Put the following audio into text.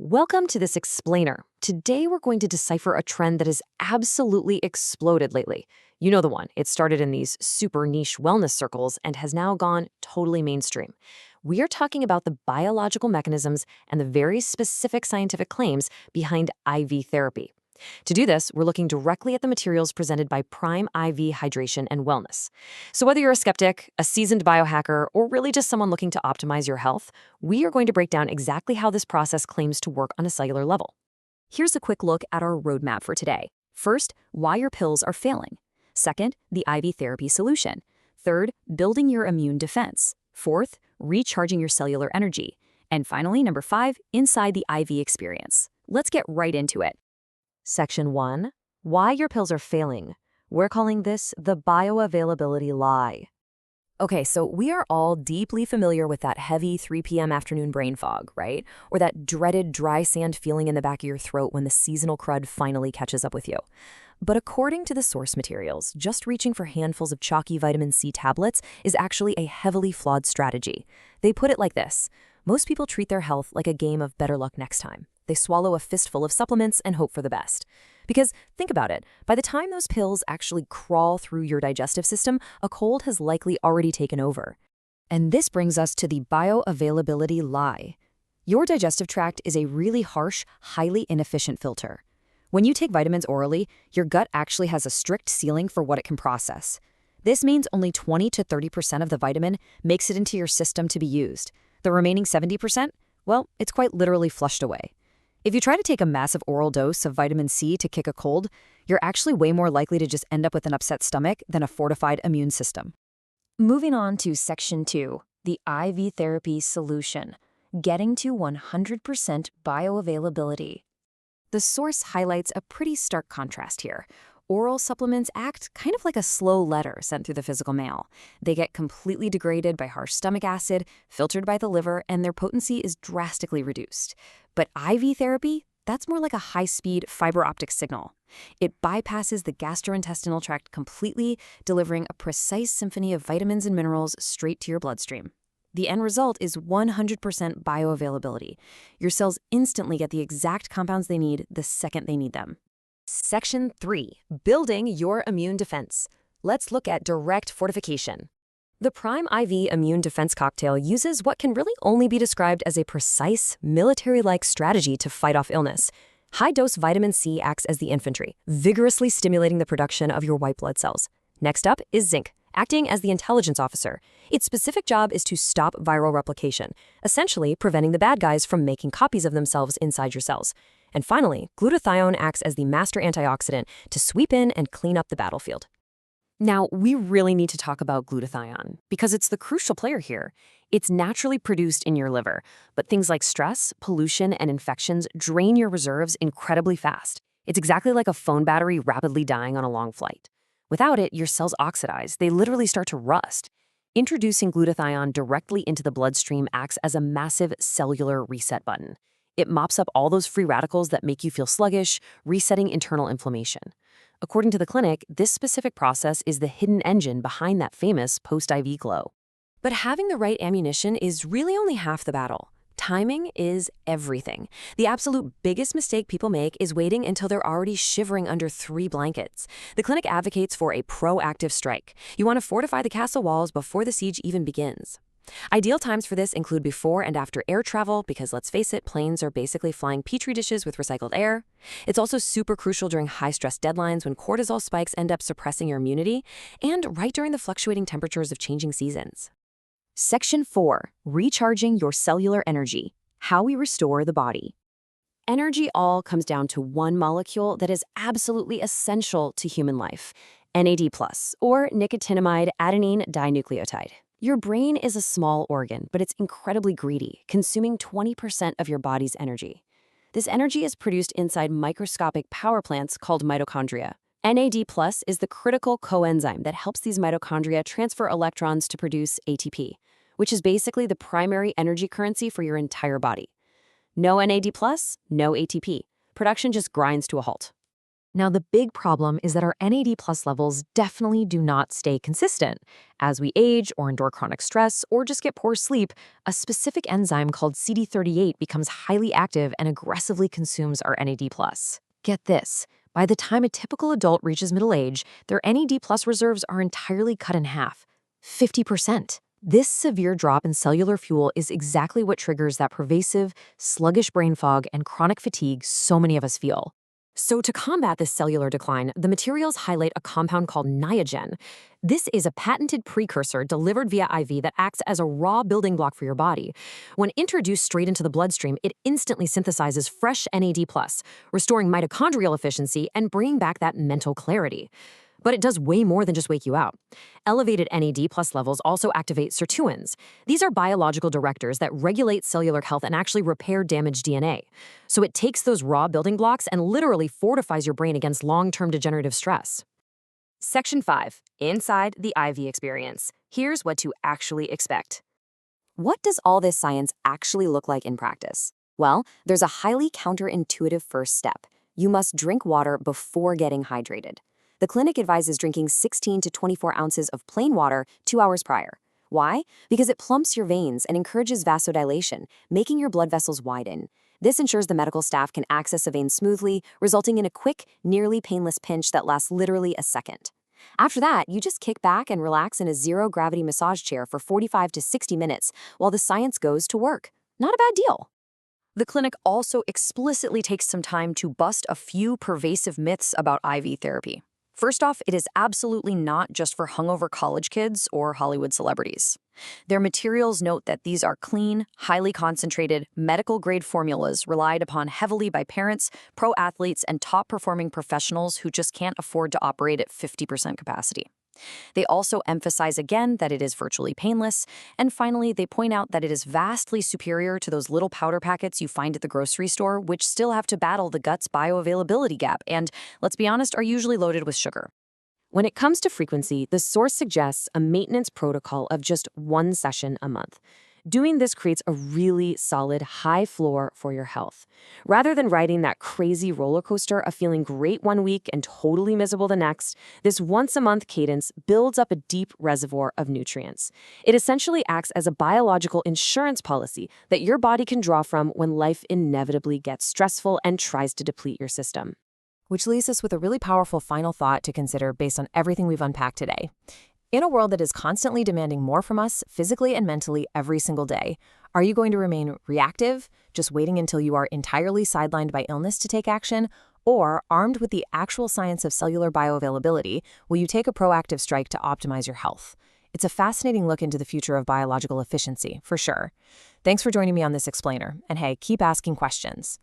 Welcome to this explainer. Today we're going to decipher a trend that has absolutely exploded lately. You know the one. It started in these super niche wellness circles and has now gone totally mainstream. We are talking about the biological mechanisms and the very specific scientific claims behind IV therapy. To do this, we're looking directly at the materials presented by Prime IV Hydration and Wellness. So whether you're a skeptic, a seasoned biohacker, or really just someone looking to optimize your health, we are going to break down exactly how this process claims to work on a cellular level. Here's a quick look at our roadmap for today. First, why your pills are failing. Second, the IV therapy solution. Third, building your immune defense. Fourth, recharging your cellular energy. And finally, number 5, inside the IV experience. Let's get right into it. Section 1. Why your pills are failing. We're calling this the Bioavailability Lie. Okay, so we are all deeply familiar with that heavy 3 p.m. afternoon brain fog, right? Or that dreaded dry sand feeling in the back of your throat when the seasonal crud finally catches up with you. But according to the source materials, just reaching for handfuls of chalky vitamin C tablets is actually a heavily flawed strategy. They put it like this. Most people treat their health like a game of better luck next time. They swallow a fistful of supplements and hope for the best. Because, think about it, by the time those pills actually crawl through your digestive system, a cold has likely already taken over. And this brings us to the bioavailability lie. Your digestive tract is a really harsh, highly inefficient filter. When you take vitamins orally, your gut actually has a strict ceiling for what it can process. This means only 20 to 30% of the vitamin makes it into your system to be used. The remaining 70%, well, it's quite literally flushed away. If you try to take a massive oral dose of vitamin C to kick a cold, you're actually way more likely to just end up with an upset stomach than a fortified immune system. Moving on to Section 2, the IV therapy solution, getting to 100% bioavailability. The source highlights a pretty stark contrast here. Oral supplements act kind of like a slow letter sent through the physical mail. They get completely degraded by harsh stomach acid, filtered by the liver, and their potency is drastically reduced. But IV therapy, that's more like a high-speed fiber optic signal. It bypasses the gastrointestinal tract completely, delivering a precise symphony of vitamins and minerals straight to your bloodstream. The end result is 100% bioavailability. Your cells instantly get the exact compounds they need the second they need them. Section 3. Building your immune defense. Let's look at direct fortification. The Prime IV Immune Defense Cocktail uses what can really only be described as a precise, military-like strategy to fight off illness. High-dose vitamin C acts as the infantry, vigorously stimulating the production of your white blood cells. Next up is Zinc, acting as the intelligence officer. Its specific job is to stop viral replication, essentially preventing the bad guys from making copies of themselves inside your cells. And finally, Glutathione acts as the master antioxidant to sweep in and clean up the battlefield. Now, we really need to talk about glutathione because it's the crucial player here. It's naturally produced in your liver, but things like stress, pollution, and infections drain your reserves incredibly fast. It's exactly like a phone battery rapidly dying on a long flight. Without it, your cells oxidize. They literally start to rust. Introducing glutathione directly into the bloodstream acts as a massive cellular reset button. It mops up all those free radicals that make you feel sluggish, resetting internal inflammation. According to the clinic, this specific process is the hidden engine behind that famous post-IV glow. But having the right ammunition is really only half the battle. Timing is everything. The absolute biggest mistake people make is waiting until they're already shivering under 3 blankets. The clinic advocates for a proactive strike. You want to fortify the castle walls before the siege even begins. Ideal times for this include before and after air travel because, let's face it, planes are basically flying petri dishes with recycled air. It's also super crucial during high-stress deadlines when cortisol spikes end up suppressing your immunity, and right during the fluctuating temperatures of changing seasons. Section 4. Recharging your cellular energy. How we restore the body. Energy all comes down to one molecule that is absolutely essential to human life, NAD+, or nicotinamide adenine dinucleotide. Your brain is a small organ, but it's incredibly greedy, consuming 20% of your body's energy. This energy is produced inside microscopic power plants called mitochondria. NAD+ is the critical coenzyme that helps these mitochondria transfer electrons to produce ATP, which is basically the primary energy currency for your entire body. No NAD+, no ATP. Production just grinds to a halt. Now, the big problem is that our NAD+ levels definitely do not stay consistent. As we age or endure chronic stress or just get poor sleep, a specific enzyme called CD38 becomes highly active and aggressively consumes our NAD+. Get this. By the time a typical adult reaches middle age, their NAD+ reserves are entirely cut in half, 50%. This severe drop in cellular fuel is exactly what triggers that pervasive, sluggish brain fog and chronic fatigue so many of us feel. So to combat this cellular decline, the materials highlight a compound called Niagen. This is a patented precursor delivered via IV that acts as a raw building block for your body. When introduced straight into the bloodstream, it instantly synthesizes fresh NAD+, restoring mitochondrial efficiency and bringing back that mental clarity. But it does way more than just wake you out. Elevated NAD+ levels also activate sirtuins. These are biological directors that regulate cellular health and actually repair damaged DNA. So it takes those raw building blocks and literally fortifies your brain against long-term degenerative stress. Section 5. Inside the IV experience. Here's what to actually expect. What does all this science actually look like in practice? Well, there's a highly counterintuitive first step. You must drink water before getting hydrated. The clinic advises drinking 16 to 24 ounces of plain water 2 hours prior. Why? Because it plumps your veins and encourages vasodilation, making your blood vessels widen. This ensures the medical staff can access a vein smoothly, resulting in a quick, nearly painless pinch that lasts literally a second. After that, you just kick back and relax in a zero-gravity massage chair for 45 to 60 minutes while the science goes to work. Not a bad deal. The clinic also explicitly takes some time to bust a few pervasive myths about IV therapy. First off, it is absolutely not just for hungover college kids or Hollywood celebrities. Their materials note that these are clean, highly concentrated, medical-grade formulas relied upon heavily by parents, pro athletes, and top-performing professionals who just can't afford to operate at 50% capacity. They also emphasize again that it is virtually painless, and finally, they point out that it is vastly superior to those little powder packets you find at the grocery store, which still have to battle the gut's bioavailability gap and, let's be honest, are usually loaded with sugar. When it comes to frequency, the source suggests a maintenance protocol of just 1 session a month. Doing this creates a really solid high floor for your health. Rather than riding that crazy roller coaster of feeling great one week and totally miserable the next, this once-a-month cadence builds up a deep reservoir of nutrients. It essentially acts as a biological insurance policy that your body can draw from when life inevitably gets stressful and tries to deplete your system. Which leaves us with a really powerful final thought to consider based on everything we've unpacked today. In a world that is constantly demanding more from us, physically and mentally every single day, are you going to remain reactive, just waiting until you are entirely sidelined by illness to take action, or, armed with the actual science of cellular bioavailability, will you take a proactive strike to optimize your health? It's a fascinating look into the future of biological efficiency, for sure. Thanks for joining me on this explainer, and hey, keep asking questions.